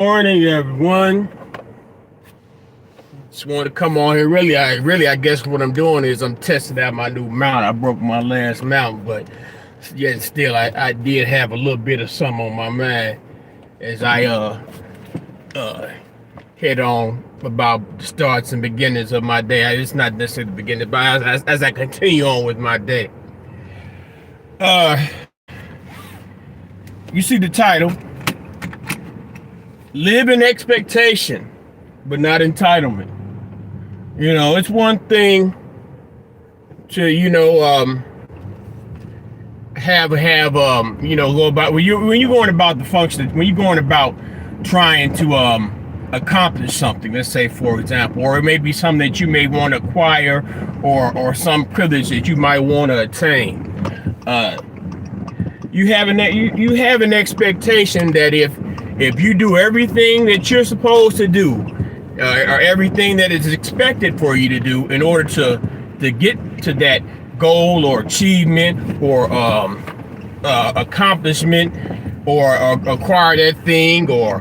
Morning, everyone. Just want to come on here. I guess what I'm doing is I'm testing out my new mount. I broke my last mount, but yet still, I did have a little bit of something on my mind as I uh head on about the starts and beginnings of my day. It's not necessarily the beginning, but as I continue on with my day. Uh, you see the title: Live in expectation, but not entitlement. It's one thing to go about when you're going about the function, when you're going about trying to accomplish something. Let's say, for example, or it may be something that you may want to acquire, or some privilege that you might want to attain. You have an expectation that if you do everything that you're supposed to do, or everything that is expected for you to do in order to get to that goal or achievement or accomplishment, or acquire that thing, or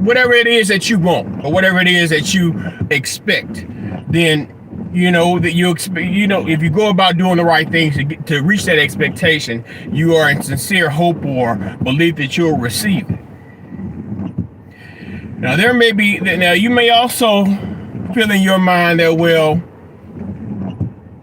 whatever it is that you want, or whatever it is that you expect, then that you expect, if you go about doing the right things to reach that expectation, you are in sincere hope or belief that you'll receive it. Now you may also feel in your mind that, well,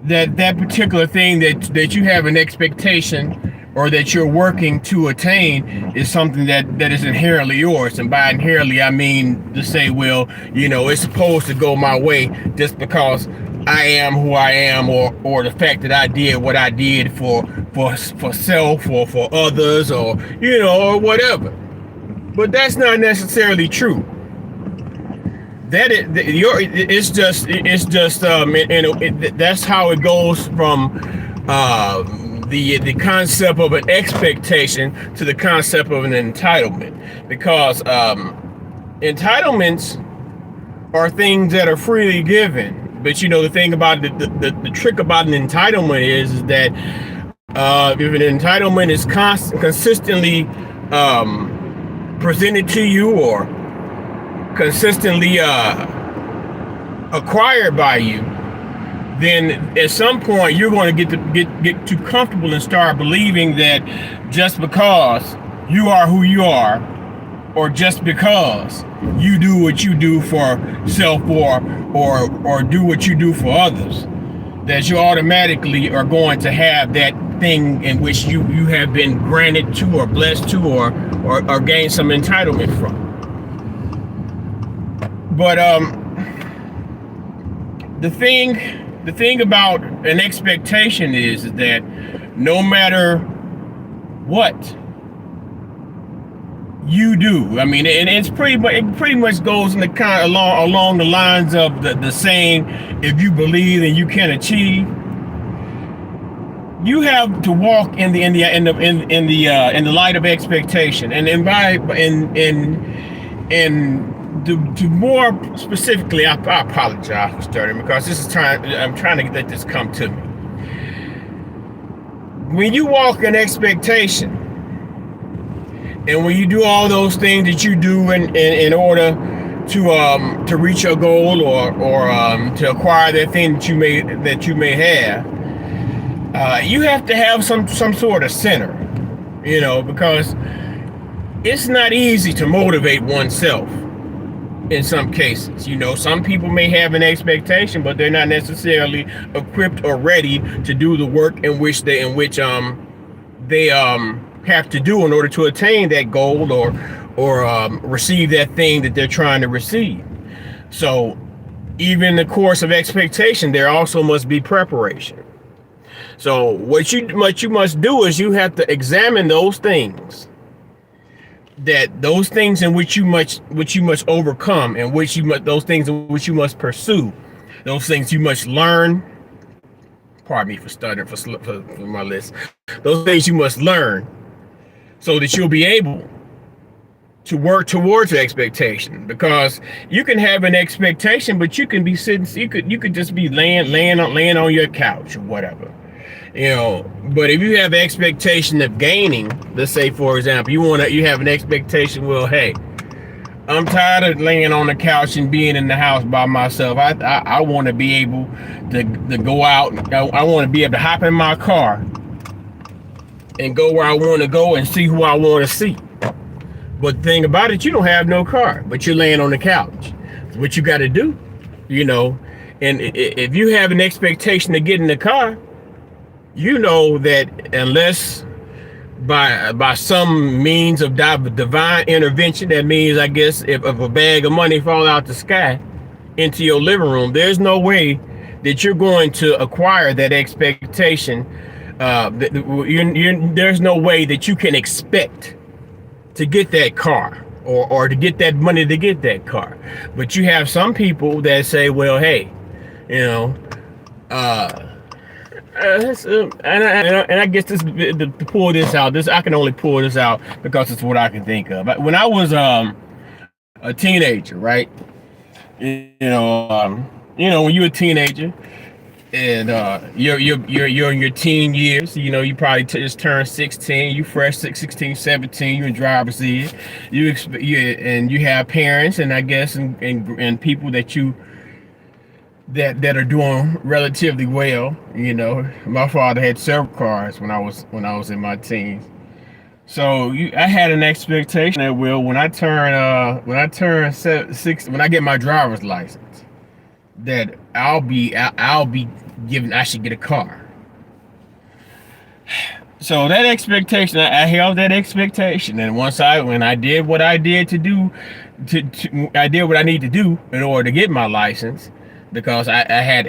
that particular thing that you have an expectation or that you're working to attain is something that is inherently yours. And by inherently, I mean to say, well, it's supposed to go my way just because I am who I am, or the fact that I did what I did for self, or for others, or or whatever. But that's not necessarily true. That's how it goes from the concept of an expectation to the concept of an entitlement, because entitlements are things that are freely given. But the thing about the trick about an entitlement is that if an entitlement is consistently presented to you, or consistently acquired by you, then at some point you're going to get too comfortable and start believing that just because you are who you are, or just because you do what you do for self, or do what you do for others, that you automatically are going to have that thing in which you have been granted to, or blessed to, or gain some entitlement from. But the thing about an expectation is that no matter what you do, I mean, and it pretty much goes in the kind of along the lines of the saying, if you believe then you can achieve. You have to walk in the light of expectation, to more specifically, I apologize for starting, because I'm trying to let this come to me. When you walk in expectation, and when you do all those things that you do in order to reach your goal, or to acquire that thing that you may have, you have to have some sort of center, because it's not easy to motivate oneself. In some cases, some people may have an expectation, but they're not necessarily equipped or ready to do the work in which they have to do in order to attain that goal, or receive that thing that they're trying to receive. So even in the course of expectation, there also must be preparation. So what you must do is you have to examine those things in which you must overcome, and those things in which you must pursue, those things you must learn. Pardon me for stuttering for my list. Those things you must learn, so that you'll be able to work towards your expectation. Because you can have an expectation, but you can be sitting, you could just be laying on your couch or whatever, But if you have expectation of gaining, let's say for example, you have an expectation, well, hey, I'm tired of laying on the couch and being in the house by myself. I want to be able to go out. I want to be able to hop in my car and go where I want to go and see who I want to see. But the thing about it, you don't have no car, but you're laying on the couch. What you got to do, you know, and if you have an expectation to get in the car, you know that unless by some means of divine intervention, that means, I guess, if a bag of money fall out the sky into your living room, there's no way that you're going to acquire that expectation. There's no way that you can expect to get that car, or to get that money to get that car. But you have some people that say, well, hey, you know, and I guess this to pull this out. I can only pull this out because it's what I can think of. But when I was a teenager, right? When you're a teenager and you're in your teen years, you probably just turned 16. You fresh 16, 17. You in driver's ed. And you have parents, and I guess and people that are doing relatively well. My father had several cars when I was in my teens. So I had an expectation that, well, when I turn when I get my driver's license, that I'll be given, I should get a car. So that expectation, I held that expectation, and when I did what I did to do, I did what I need to do in order to get my license, because I had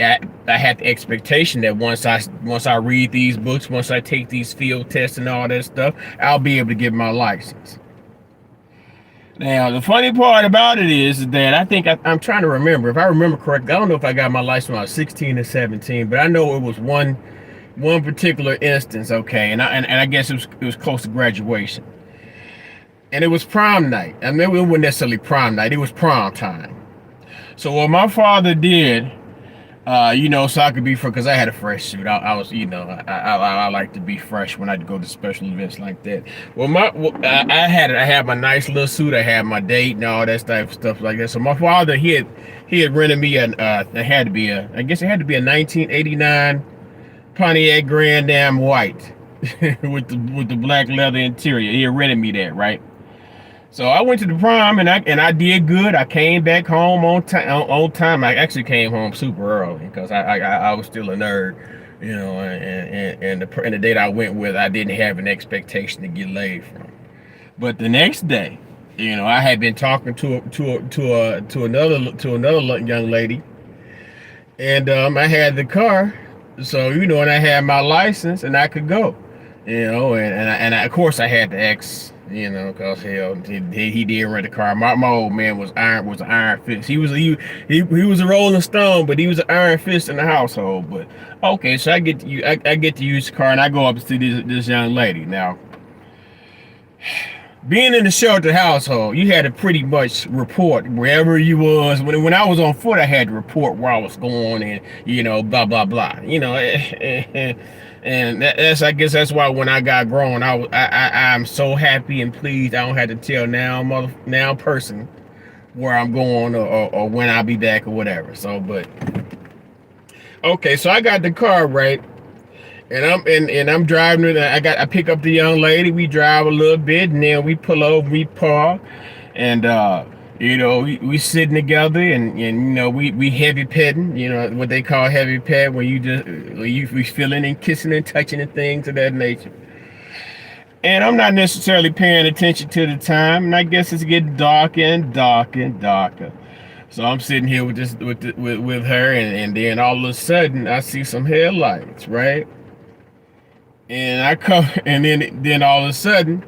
the expectation that once I read these books, once I take these field tests and all that stuff, I'll be able to get my license. Now, the funny part about it is that I think I'm trying to remember. If I remember correctly, I don't know if I got my license when I was 16 or 17, but I know it was one particular instance, okay, and I guess it was close to graduation, and it was prom night. I mean, it wasn't necessarily prom night; it was prom time. So what my father did, so I could be fresh, because I had a fresh suit. I was, I like to be fresh when I go to special events like that. Well, I had my nice little suit. I had my date and all that type of stuff like that. So my father, he had rented me I guess it had to be a 1989 Pontiac Grand Am white with the black leather interior. He had rented me that, right? So I went to the prom, and I did good. I came back home on time. I actually came home super early because I was still a nerd, and the date I went with, I didn't have an expectation to get laid from. But the next day, I had been talking to another young lady, and I had the car, so and I had my license, and I could go, and of course I had to ask. Because hell, he did rent a car. My old man was an iron fist. He was a Rolling Stone, but he was an iron fist in the household. But okay, so I get to use the car, and I go up to see this young lady. Now, being in the shelter household, you had to pretty much report wherever you was. When I was on foot, I had to report where I was going, and blah blah blah. And I guess that's why when I got grown, I'm so happy and pleased I don't have to tell now person where I'm going, or when I'll be back or whatever. So, but okay, so I got the car, right, and I'm driving it. I pick up the young lady. We drive a little bit, and then we pull over, we park, and we sitting together, and we heavy petting, what they call heavy pet, when we feeling and kissing and touching and things of that nature. And I'm not necessarily paying attention to the time, and I guess it's getting darker and darker and darker. So I'm sitting here with her, and then all of a sudden I see some headlights, right? And I come, and then all of a sudden,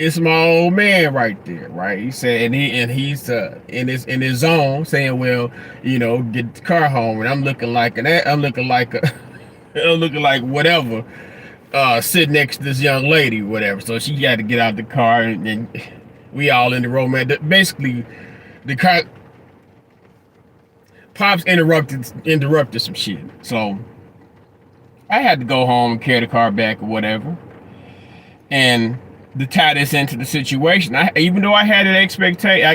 it's my old man right there, right? He said, he's in his zone, saying, well, get the car home, and I'm looking like I'm looking like whatever, sitting next to this young lady, whatever. So she had to get out the car, and we all in the romance. Basically, the car, pops interrupted some shit. So I had to go home and carry the car back or whatever. And to tie this into the situation, even though I had an expectation, I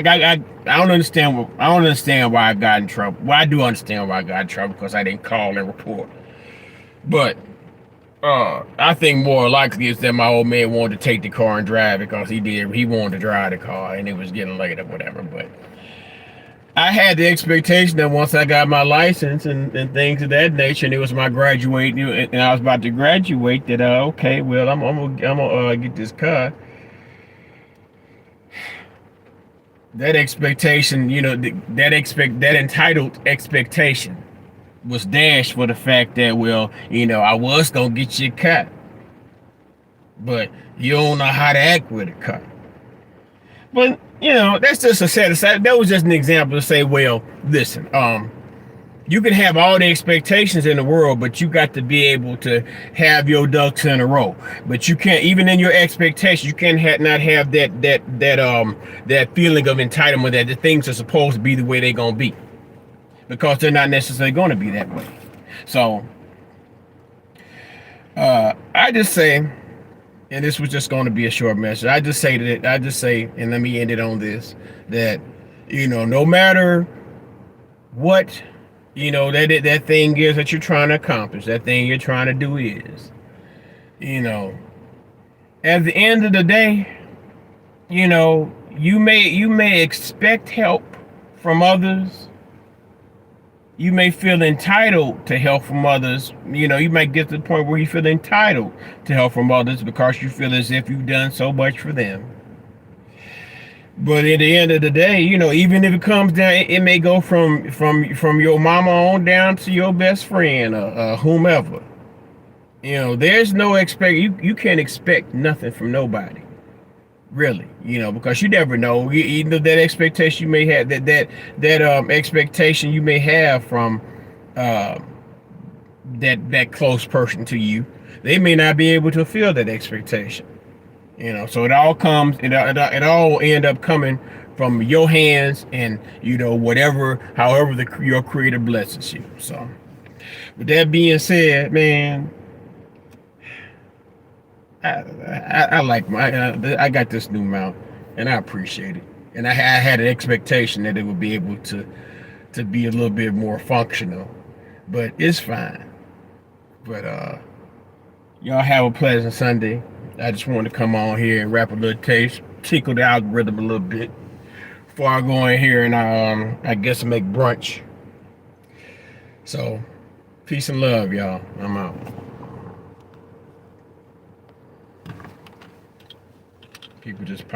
don't understand I don't understand why I got in trouble. Well, I do understand why I got in trouble because I didn't call and report. But I think more likely is that my old man wanted to take the car and drive it because he wanted to drive the car and it was getting late or whatever. But I had the expectation that once I got my license and things of that nature, and it was my graduate, and I was about to graduate, that okay, well, I'm gonna get this car. That expectation, that entitled expectation was dashed for the fact that, well, I was gonna get you a car, but you don't know how to act with a car. But that's just a set aside. That was just an example to say, well, listen, you can have all the expectations in the world, but you got to be able to have your ducks in a row. But you can't, even in your expectations, you can't not have that feeling of entitlement that the things are supposed to be the way they're gonna be, because they're not necessarily gonna be that way. So I just say, and this was just going to be a short message. I just say, and let me end it on this: that no matter what that thing is that you're trying to accomplish, that thing you're trying to do is, at the end of the day, you may expect help from others. You may feel entitled to help from others. You might get to the point where you feel entitled to help from others because you feel as if you've done so much for them. But at the end of the day, even if it comes down, it may go from your mama on down to your best friend or whomever. There's no you can't expect nothing from nobody, really. Because you never know. That expectation you may have, that expectation you may have from uh, that close person to you, they may not be able to fulfill that expectation. So it all end up coming from your hands, and however your creator blesses you. So with that being said, man, I like I got this new mount, and I appreciate it. And I had an expectation that it would be able to be a little bit more functional, but it's fine. But y'all have a pleasant Sunday. I just wanted to come on here and rap a little taste, tickle the algorithm a little bit before I go in here and I guess make brunch. So peace and love, y'all. I'm out. People just